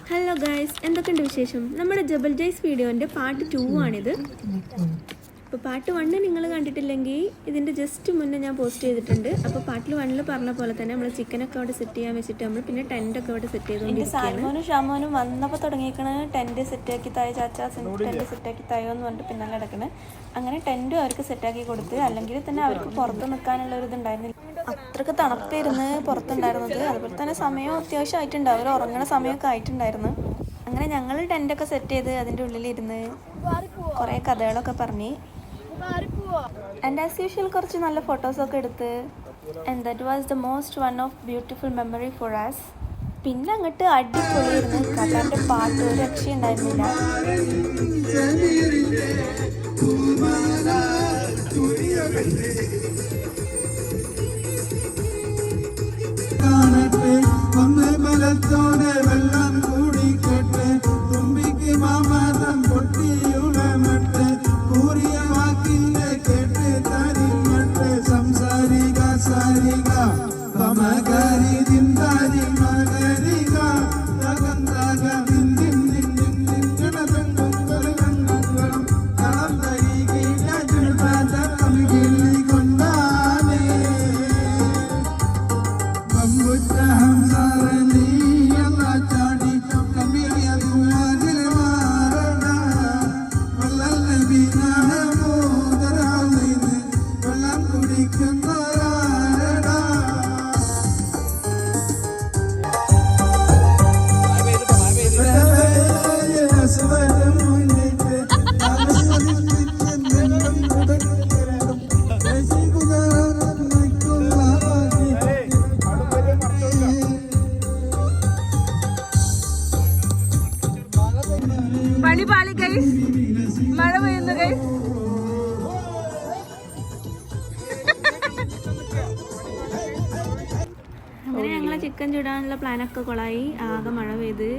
Hello guys, എന്തൊക്കെയുണ്ട് വിശേഷം? നമ്മുടെ ജബൽ ജയ്സ് വീഡിയോൻ്റെ പാർട്ട് 2 ആണിത്. അപ്പോൾ പാർട്ട് 1 നിങ്ങൾ കണ്ടിട്ടില്ലെങ്കിൽ ഇതിൻ്റെ ജസ്റ്റ് മുന്നേ ഞാൻ പോസ്റ്റ് ചെയ്തിട്ടുണ്ട്. അപ്പോൾ പാർട്ടിൽ 1 പറഞ്ഞ പോലെ തന്നെ നമ്മൾ ചിക്കനൊക്കെ അവിടെ സെറ്റ് ചെയ്യാൻ വെച്ചിട്ട് നമ്മൾ പിന്നെ ടെൻറ്റൊക്കെ അവിടെ സെറ്റ് ചെയ്തുകൊണ്ടിരിക്കുകയാണ്. സാൽമോനും ഷാമോനും വന്നപ്പോൾ തുടങ്ങിയേക്കണ് ടെൻറ്റ് സെറ്റാക്കി തായോ ചാച്ചാ, ടെൻറ്റ് സെറ്റാക്കി തായോ എന്ന് പറഞ്ഞിട്ട് പിന്നാലെ കിടക്കണേ. അങ്ങനെ ടെൻറ്റും അവർക്ക് സെറ്റാക്കി കൊടുത്ത്, അല്ലെങ്കിൽ തന്നെ അവർക്ക് പുറത്ത് നിൽക്കാനുള്ള ഒരു ഇതുണ്ടായിരുന്നില്ല. അത്രയ്ക്ക് തണുപ്പായിരുന്നു പുറത്തുണ്ടായിരുന്നത്. അതുപോലെ തന്നെ സമയം അത്യാവശ്യം ആയിട്ടുണ്ട്, അവർ ഉറങ്ങണ സമയമൊക്കെ ആയിട്ടുണ്ടായിരുന്നു. അങ്ങനെ ഞങ്ങൾ ടെൻറ്റൊക്കെ സെറ്റ് ചെയ്ത് അതിൻ്റെ ഉള്ളിലിരുന്ന് കുറേ കഥകളൊക്കെ പറഞ്ഞ് ആൻഡ് ആസ് യൂഷ്വൽ കുറച്ച് നല്ല ഫോട്ടോസൊക്കെ എടുത്ത് and that was the most one of beautiful memory for us. പിന്നെ അങ്ങോട്ട് അടിപൊളിയായിരുന്നു. കഥാൻ്റെ പാട്ട് ഒരു രക്ഷയുണ്ടായിരുന്നില്ല. വെള്ളം കൂടിക്കെട്ട് തുമ്പിക്ക് മാമാസം പൊട്ടിയുളമട്ട് കൂറിയ വാക്കിന്റെ കേട്ട് തരിമട്ട് സംസാരിക സാരിക പമകരി ദിന്താരി മകരിക തകന്താക നിന്നിൻ നിന്നിൻ നിങ്ങള പെണ്ണുങ്ങളും കണ്ണുകളും കളം തരികില്ല ചുൽപാത കമികില്ലി കൊണ്ടാനേ ബമ്പുറ്റ ഹംസാരണി പണിപാളി ഗൈസ്, മഴ പെയ്യുന്നു ഗൈസ്. അങ്ങനെ ഞങ്ങളെ ചിക്കൻ ചുടാനുള്ള പ്ലാനൊക്കെ കൊളായി. ആകെ മഴ പെയ്ത്.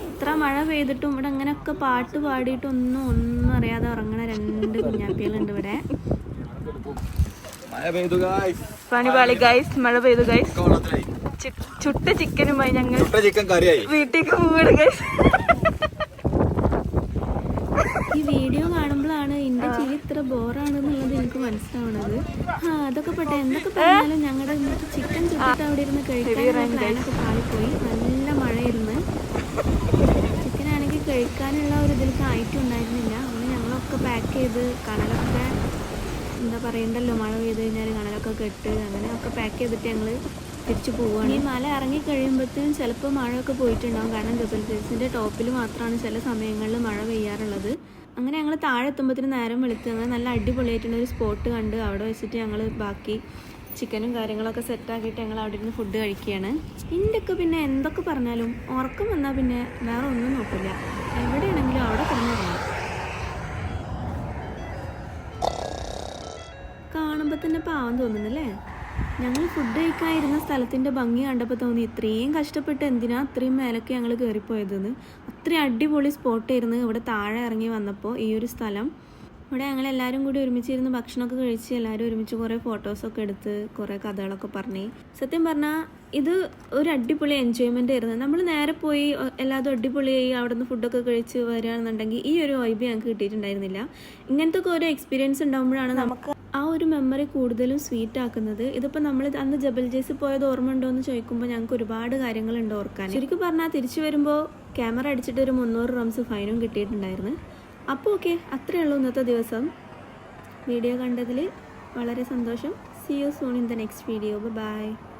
ഇത്ര മഴ പെയ്തിട്ടും ഇവിടെ അങ്ങനെയൊക്കെ പാട്ട് പാടിയിട്ടൊന്നും അറിയാതെ ഉറങ്ങണ 2 കുഞ്ഞാപ്പികളുണ്ട് ഇവിടെ. പണിപാളി ഗൈസ്, മഴ പെയ്തു ഗൈസ്. ചുട്ട ചിക്കനുമായി ഞങ്ങൾ വീട്ടിലേക്ക് പോവുകയാണ് ഗൈസ്. ഈ വീഡിയോ കാണുമ്പോഴാണ് എൻ്റെ ചിരി ഇത്ര ബോറാണെന്നുള്ളത് എനിക്ക് മനസ്സിലാവുന്നത്. അതൊക്കെ പെട്ടെ എന്തൊക്കെ പറഞ്ഞാലും ഞങ്ങളുടെ ഇന്നത്തെ ചിക്കൻ ചുട്ടിട്ട് അവിടെ ഇരുന്ന് കഴിക്കാൻ പ്ലാനൊക്കെ പാളിപ്പോയി. നല്ല മഴയായിരുന്നു. ചിക്കനാണെങ്കിൽ കഴിക്കാനുള്ള ഒരു ഇതിലേക്ക് ആയിട്ടും ഉണ്ടായിരുന്നില്ല. അങ്ങനെ ഞങ്ങളൊക്കെ പാക്ക് ചെയ്ത് കണലൊക്കെ എന്താ പറയണ്ടല്ലോ, മഴ പെയ്ത് കഴിഞ്ഞാൽ കണലൊക്കെ കെട്ട് അങ്ങനെയൊക്കെ പാക്ക് ചെയ്തിട്ട് ഞങ്ങൾ തിരിച്ചു പോവുകയാണ്. ഈ മല ഇറങ്ങി കഴിയുമ്പോഴത്തേനും ചിലപ്പോൾ മഴയൊക്കെ പോയിട്ടുണ്ടാകും. കാരണം ജബൽ ജയ്സിൻ്റെ ടോപ്പിൽ മാത്രമാണ് ചില സമയങ്ങളിൽ മഴ പെയ്യാറുള്ളത്. അങ്ങനെ ഞങ്ങൾ താഴെ എത്തുമ്പോഴത്തേനും നേരം വെളുത്ത് അങ്ങനെ നല്ല അടിപൊളിയായിട്ടുള്ള ഒരു സ്പോട്ട് കണ്ട് അവിടെ വെച്ചിട്ട് ഞങ്ങൾ ബാക്കി ചിക്കനും കാര്യങ്ങളൊക്കെ സെറ്റാക്കിയിട്ട് ഞങ്ങൾ അവിടെ ഇരുന്ന് ഫുഡ് കഴിക്കുകയാണ്. ഇതിൻ്റെയൊക്കെ പിന്നെ എന്തൊക്കെ പറഞ്ഞാലും ഉറക്കം വന്നാൽ പിന്നെ വേറെ ഒന്നും നോക്കില്ല. എവിടെയാണെങ്കിലും അവിടെ കിടന്നിറങ്ങും. കാണുമ്പോൾ തന്നെ പാവം തോന്നുന്നല്ലേ. ഞങ്ങൾ ഫുഡ് കഴിക്കാതിരുന്ന സ്ഥലത്തിൻ്റെ ഭംഗി കണ്ടപ്പോൾ തോന്നി ഇത്രയും കഷ്ടപ്പെട്ട് എന്തിനാ അത്രയും മേലൊക്കെ ഞങ്ങൾ കയറിപ്പോയതെന്ന്. അത്രയും അടിപൊളി സ്പോട്ടായിരുന്നു ഇവിടെ താഴെ ഇറങ്ങി വന്നപ്പോൾ ഈ ഒരു സ്ഥലം. ഇവിടെ ഞങ്ങളെല്ലാവരും കൂടി ഒരുമിച്ചിരുന്ന് ഭക്ഷണമൊക്കെ കഴിച്ച് എല്ലാവരും ഒരുമിച്ച് കുറേ ഫോട്ടോസൊക്കെ എടുത്ത് കുറേ കഥകളൊക്കെ പറഞ്ഞ്. സത്യം പറഞ്ഞാൽ ഇത് ഒരു അടിപൊളി എൻജോയ്മെൻ്റ് ആയിരുന്നു. നമ്മൾ നേരെ പോയി എല്ലാതും അടിപൊളിയായി അവിടെ നിന്ന് ഫുഡൊക്കെ കഴിച്ച് വരികയാണെന്നുണ്ടെങ്കിൽ ഈ ഒരു വൈബ് ഞങ്ങൾക്ക് കിട്ടിയിട്ടുണ്ടായിരുന്നില്ല. ഇങ്ങനത്തെ ഒക്കെ ഓരോ എക്സ്പീരിയൻസ് ഉണ്ടാകുമ്പോഴാണ് നമുക്ക് ആ ഒരു മെമ്മറി കൂടുതലും സ്വീറ്റ് ആക്കുന്നത്. ഇതിപ്പോൾ നമ്മൾ അന്ന് ജബൽ ജയ്സ് പോയത് ഓർമ്മ ഉണ്ടോ എന്ന് ചോദിക്കുമ്പോൾ ഞങ്ങൾക്ക് ഒരുപാട് കാര്യങ്ങളുണ്ട് ഓർക്കാൻ. ശരിക്കും പറഞ്ഞാൽ തിരിച്ചു വരുമ്പോൾ ക്യാമറ അടിച്ചിട്ട് ഒരു 300 റംസ് ഫൈനും കിട്ടിയിട്ടുണ്ടായിരുന്നു. അപ്പോൾ ഓക്കെ, അത്രയേ ഉള്ളൂ ഇന്നത്തെ ദിവസം. വീഡിയോ കണ്ടതിൽ വളരെ സന്തോഷം. See you soon in the next video. Bye bye.